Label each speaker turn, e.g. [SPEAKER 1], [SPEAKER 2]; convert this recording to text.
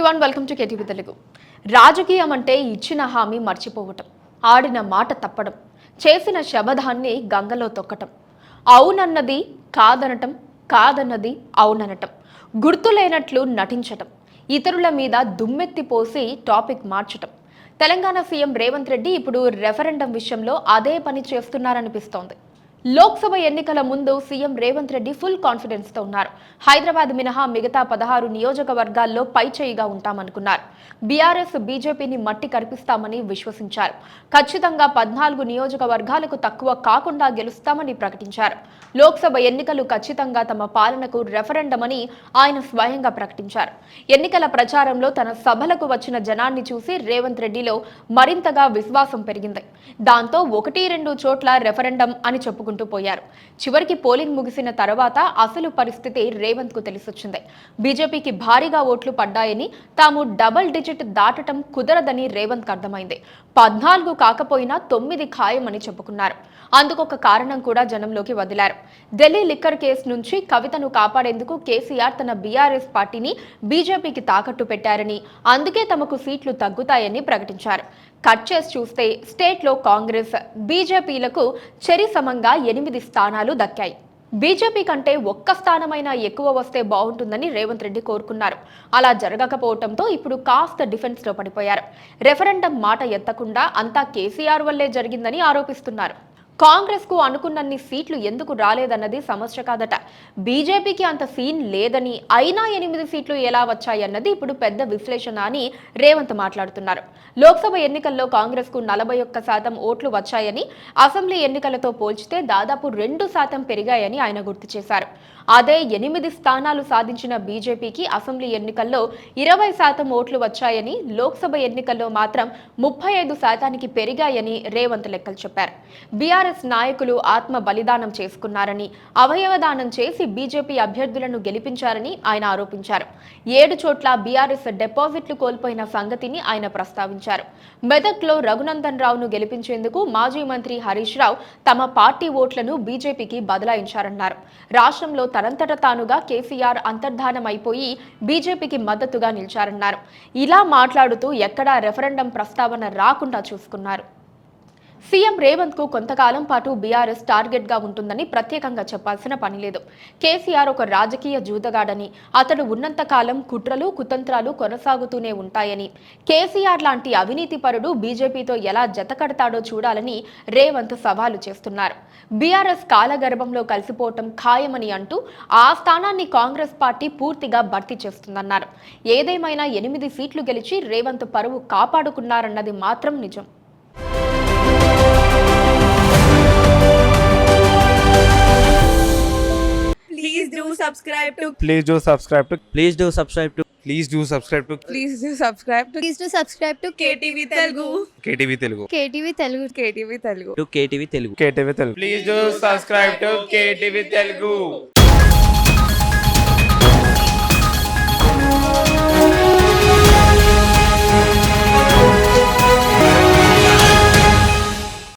[SPEAKER 1] Everyone welcome to KTV Telugu. రాజకీయం అంటే ఇచ్చిన హామీ మర్చిపోవటం, ఆడిన మాట తప్పడం, చేసిన శబదాన్ని గంగలో తొక్కటం, అవునన్నది కాదనటం, కాదన్నది అవుననటం, గుర్తులేనట్లు నటించటం, ఇతరుల మీద దుమ్మెత్తిపోసి టాపిక్ మార్చటం. తెలంగాణ సీఎం రేవంత్ రెడ్డి ఇప్పుడు రెఫరెండం విషయంలో అదే పని చేస్తున్నారనిపిస్తోంది. లోక్సభ ఎన్నికల ముందు CM Revanth Reddy full confidence తో ఉన్నారు. హైదరాబాద్ మినహా మిగతా 16 నియోజకవర్గాల్లో పైచేయిగా ఉంటామనుకున్నారు. బీఆర్ఎస్ బీజేపీని మట్టి కరిపిస్తామని విశ్వసించారు. ఖచ్చితంగా 14 నియోజకవర్గాలకు తక్కువ కాకుండా గెలుస్తామని ప్రకటించారు. లోక్సభ ఎన్నికలు ఖచ్చితంగా తమ పాలనకు రెఫరెండం అని ఆయన స్వయంగా ప్రకటించారు. ఎన్నికల ప్రచారంలో తన సభలకు వచ్చిన జనాన్ని చూసి రేవంత్ రెడ్డిలో మరింతగా విశ్వాసం పెరిగింది. దాంతో 1-2 చోట్ల రెఫరెండం అని చెప్పుకుంటూ పోయారు. చివరికి పోలింగ్ ముగిసిన తర్వాత అసలు పరిస్థితి రేవంత్ కు తెలిసొచ్చింది. బీజేపీకి భారీగా ఓట్లు పడ్డాయని, తాము డబుల్ డిజిట్ దాటటం కుదరదని రేవంత్ కు అర్థమైంది. 14 కాకపోయినా 9 ఖాయమని చెప్పుకున్నారు. అందుకొక కారణం కూడా జనంలోకి వదిలారు. ఢిల్లీ లిక్కర్ కేసు నుంచి కవితను కాపాడేందుకు కేసీఆర్ తన బీఆర్ఎస్ పార్టీని బీజేపీకి తాకట్టు పెట్టారని, అందుకే తమకు సీట్లు తగ్గుతాయని ప్రకటించారు. కట్ చేసి చూస్తే స్టేట్లో కాంగ్రెస్, బీజేపీలకు చెరిసమంగా 8 స్థానాలు దక్కాయి. బీజేపీ కంటే ఒక్క స్థానమైనా ఎక్కువ వస్తే బాగుంటుందని రేవంత్ రెడ్డి కోరుకున్నారు. అలా జరగకపోవడంతో ఇప్పుడు కాస్త డిఫెన్స్ లో పడిపోయారు. రెఫరెండం మాట ఎత్తకుండా అంతా కేసీఆర్ వల్లే జరిగిందని ఆరోపిస్తున్నారు. కాంగ్రెస్ కు అనుకున్నన్ని సీట్లు ఎందుకు రాలేదన్నది సమస్య కాదట. బీజేపీకి అంత సీన్ లేదని, అయినా 8 సీట్లు ఎలా వచ్చాయన్నది ఇప్పుడు పెద్ద విశ్లేషణ అని రేవంత్ మాట్లాడుతున్నారు. లోక్సభ ఎన్నికల్లో కాంగ్రెస్ కు 41% ఓట్లు వచ్చాయని, అసెంబ్లీ ఎన్నికలతో పోల్చితే దాదాపు 2% పెరిగాయని ఆయన గుర్తు చేశారు. అదే 8 స్థానాలు సాధించిన బీజేపీకి అసెంబ్లీ ఎన్నికల్లో 20% ఓట్లు వచ్చాయని, లోక్సభ ఎన్నికల్లో మాత్రం 35% పెరిగాయని రేవంత్ లెక్కలు చెప్పారు. బీఆర్ఎస్ నాయకులు ఆత్మ బలిదానం చేసుకున్నారని, అవయవదానం చేసి బీజేపీ అభ్యర్థులను గెలిపించారని ఆయన ఆరోపించారు. 7 చోట్ల బీఆర్ఎస్ డిపాజిట్లు కోల్పోయిన సంగతిని ఆయన ప్రస్తావించారు. మెదక్లో రఘునందన్ రావును గెలిపించేందుకు మాజీ మంత్రి హరీష్ రావు తమ పార్టీ ఓట్లను బీజేపీకి బదలాయించారన్నారు. రాష్ట్రంలో తనంతట తానుగా కేసీఆర్ అంతర్ధానం అయిపోయి బీజేపీకి మద్దతుగా నిలిచారన్నారు. ఇలా మాట్లాడుతూ ఎక్కడా రెఫరెండం ప్రస్తావన రాకుండా చూసుకున్నారు. సీఎం రేవంత్ కు కొంతకాలం పాటు బీఆర్ఎస్ టార్గెట్ గా ఉంటుందని ప్రత్యేకంగా చెప్పాల్సిన పని లేదు. కేసీఆర్ ఒక రాజకీయ జూదగాడని, అతడు ఉన్నంత కాలం కుట్రలు కుతంత్రాలు కొనసాగుతూనే ఉంటాయని, కేసీఆర్ లాంటి అవినీతి పరుడు బీజేపీతో ఎలా జతకడతాడో చూడాలని రేవంత్ సవాలు చేస్తున్నారు. బీఆర్ఎస్ కాలగర్భంలో కలిసిపోవటం ఖాయమని అంటూ ఆ స్థానాన్ని కాంగ్రెస్ పార్టీ పూర్తిగా భర్తీ చేస్తుందన్నారు. ఏదేమైనా 8 సీట్లు గెలిచి రేవంత్ పరువు కాపాడుకున్నారన్నది మాత్రం నిజం.
[SPEAKER 2] Please do subscribe to
[SPEAKER 3] Please do subscribe to
[SPEAKER 4] Please do subscribe to
[SPEAKER 3] Please do subscribe to
[SPEAKER 2] Please do subscribe to
[SPEAKER 5] Please do subscribe to
[SPEAKER 2] KTV Telugu.
[SPEAKER 3] KTV Telugu.
[SPEAKER 5] KTV Telugu.
[SPEAKER 2] KTV Telugu.
[SPEAKER 4] to KTV Telugu.
[SPEAKER 3] KTV Telugu. Please do subscribe to KTV Telugu.